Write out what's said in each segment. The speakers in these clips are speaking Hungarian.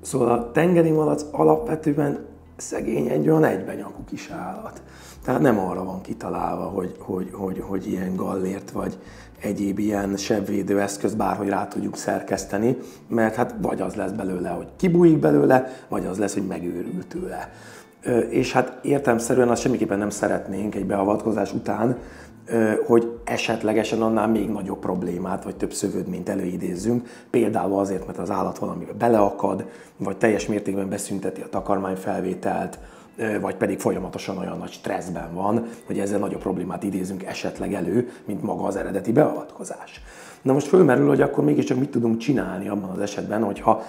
Szóval a tengeri malac alapvetően szegény egy olyan egybenyakú kis állat. Tehát nem arra van kitalálva, hogy ilyen gallért vagy egyéb ilyen sebvédő eszközt bárhogy rá tudjuk szerkeszteni, mert hát vagy az lesz belőle, hogy kibújik belőle, vagy az lesz, hogy megőrül tőle. És hát értelemszerűen azt semmiképpen nem szeretnénk egy beavatkozás után, hogy esetlegesen annál még nagyobb problémát, vagy több szövődményt előidézzünk, például azért, mert az állat valamiben beleakad, vagy teljes mértékben beszünteti a takarmányfelvételt, vagy pedig folyamatosan olyan nagy stresszben van, hogy ezzel nagyobb problémát idézünk esetleg elő, mint maga az eredeti beavatkozás. Na most fölmerül, hogy akkor mégiscsak mit tudunk csinálni abban az esetben, hogyha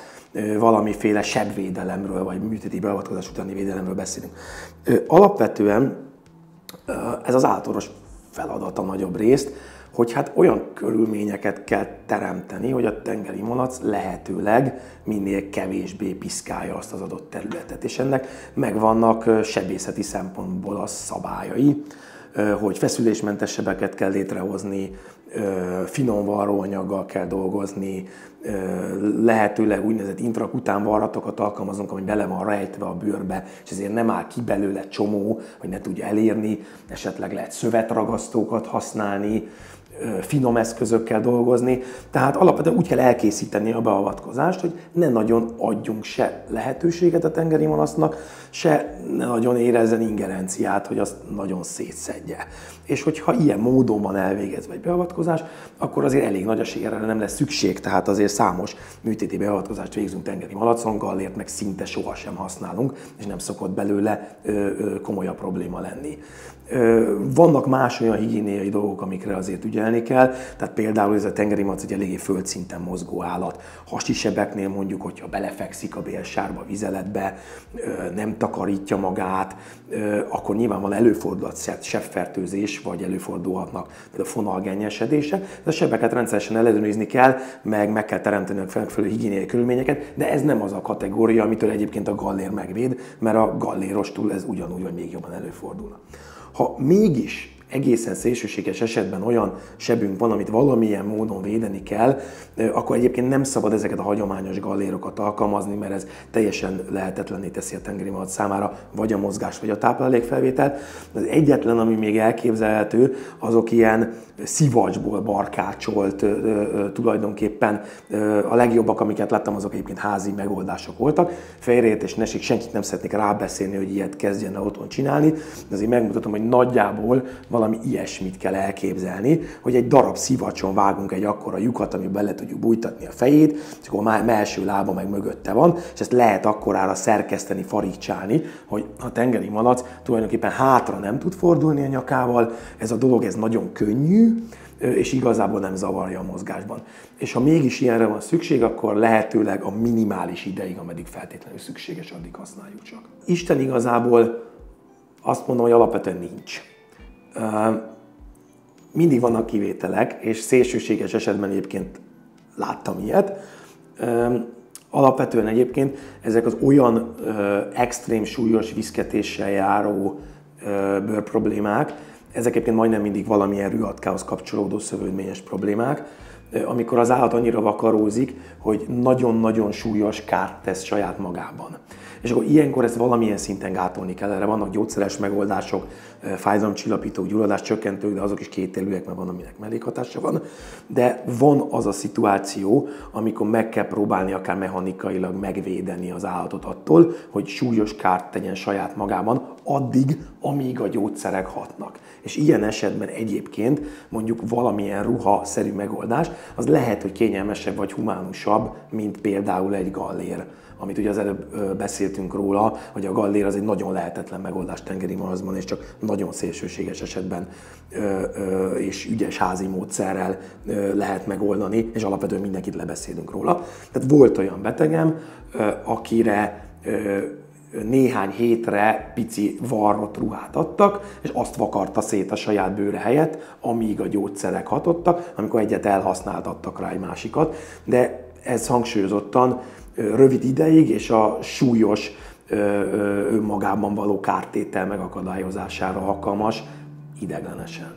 valamiféle sebvédelemről, vagy műtéti beavatkozás utáni védelemről beszélünk. Alapvetően ez az állatorvos feladata nagyobb részt, hogy hát olyan körülményeket kell teremteni, hogy a tengeri malac lehetőleg minél kevésbé piszkálja azt az adott területet. És ennek megvannak sebészeti szempontból a szabályai, hogy feszülésmentesebbeket kell létrehozni, finom varróanyaggal kell dolgozni, lehetőleg úgynevezett intrakután varratokat alkalmazunk, ami bele van rejtve a bőrbe, és ezért nem áll ki belőle csomó, hogy ne tudja elérni, esetleg lehet szövetragasztókat használni, finom eszközökkel dolgozni, tehát alapvetően úgy kell elkészíteni a beavatkozást, hogy ne nagyon adjunk se lehetőséget a tengeri malacnak, se ne nagyon érezzen ingerenciát, hogy azt nagyon szétszedje. És hogyha ilyen módon van elvégezve egy beavatkozás, akkor azért elég nagy eséllyel nem lesz szükség, tehát azért számos műtéti beavatkozást végzünk tengeri malacon, gallért meg szinte sohasem használunk, és nem szokott belőle komolyabb probléma lenni. Vannak más olyan higiéniai dolgok, amikre azért ügyelni kell, tehát például ez a tengeri malac egy eléggé földszinten mozgó állat. Hasisebeknél mondjuk, hogyha belefekszik a bélsárba, a vizeletbe, nem takarítja magát, akkor nyilvánvalóan előfordulhat sebfertőzés, vagy előfordulhatnak a fonalgennyesedése. De a sebeket rendszeresen ellenőrizni kell, meg kell teremteni a megfelelő higiéniai körülményeket, de ez nem az a kategória, amitől egyébként a gallér megvéd, mert a gallérostól ez ugyanúgy, vagy még jobban előfordulna. Ha mégis egészen szélsőséges esetben olyan sebünk van, amit valamilyen módon védeni kell, akkor egyébként nem szabad ezeket a hagyományos gallérokat alkalmazni, mert ez teljesen lehetetlenné teszi a tengeri malac számára vagy a mozgást, vagy a táplálékfelvételt. Az egyetlen, ami még elképzelhető, azok ilyen szivacsból barkácsolt tulajdonképpen. A legjobbak, amiket láttam, azok egyébként házi megoldások voltak. Félreértés ne esik, senkit nem szeretnék rábeszélni, hogy ilyet kezdjen el otthon csinálni, de azért megmutatom, hogy nagyjából valami ilyesmit kell elképzelni, hogy egy darab szivacson vágunk egy akkora lyukat, amiben bele tudjuk bújtatni a fejét, és akkor már első lába meg mögötte van, és ezt lehet akkorára szerkeszteni, farigcsálni, hogy a tengeri malac tulajdonképpen hátra nem tud fordulni a nyakával, ez a dolog ez nagyon könnyű, és igazából nem zavarja a mozgásban. És ha mégis ilyenre van szükség, akkor lehetőleg a minimális ideig, ameddig feltétlenül szükséges, addig használjuk csak. Isten igazából azt mondom, hogy alapvetően nincs. Mindig vannak kivételek, és szélsőséges esetben egyébként láttam ilyet. Alapvetően egyébként ezek az olyan extrém súlyos viszketéssel járó bőrproblémák, ezek egyébként majdnem mindig valamilyen rühatkához kapcsolódó szövődményes problémák, amikor az állat annyira vakarózik, hogy nagyon-nagyon súlyos kárt tesz saját magában. És akkor ilyenkor ezt valamilyen szinten gátolni kell. Erre vannak gyógyszeres megoldások, fájdalomcsillapítók, gyulladáscsökkentők, de azok is kétélűek, mert van, aminek mellékhatása van. De van az a szituáció, amikor meg kell próbálni akár mechanikailag megvédeni az állatot attól, hogy súlyos kárt tegyen saját magában, addig, amíg a gyógyszerek hatnak. És ilyen esetben egyébként mondjuk valamilyen ruha-szerű megoldás, az lehet, hogy kényelmesebb vagy humánusabb, mint például egy gallér. Amit ugye az előbb beszéltünk róla, hogy a gallér az egy nagyon lehetetlen megoldás tengeri malacban, és csak nagyon szélsőséges esetben és ügyes házi módszerrel lehet megoldani, és alapvetően mindenkit lebeszélünk róla. Tehát volt olyan betegem, akire néhány hétre pici varrott ruhát adtak, és azt vakarta szét a saját bőre helyett, amíg a gyógyszerek hatottak, amikor egyet elhasznált, adtak rá egy másikat. De ez hangsúlyozottan rövid ideig és a súlyos önmagában való kártétel megakadályozására alkalmas, ideiglenesen.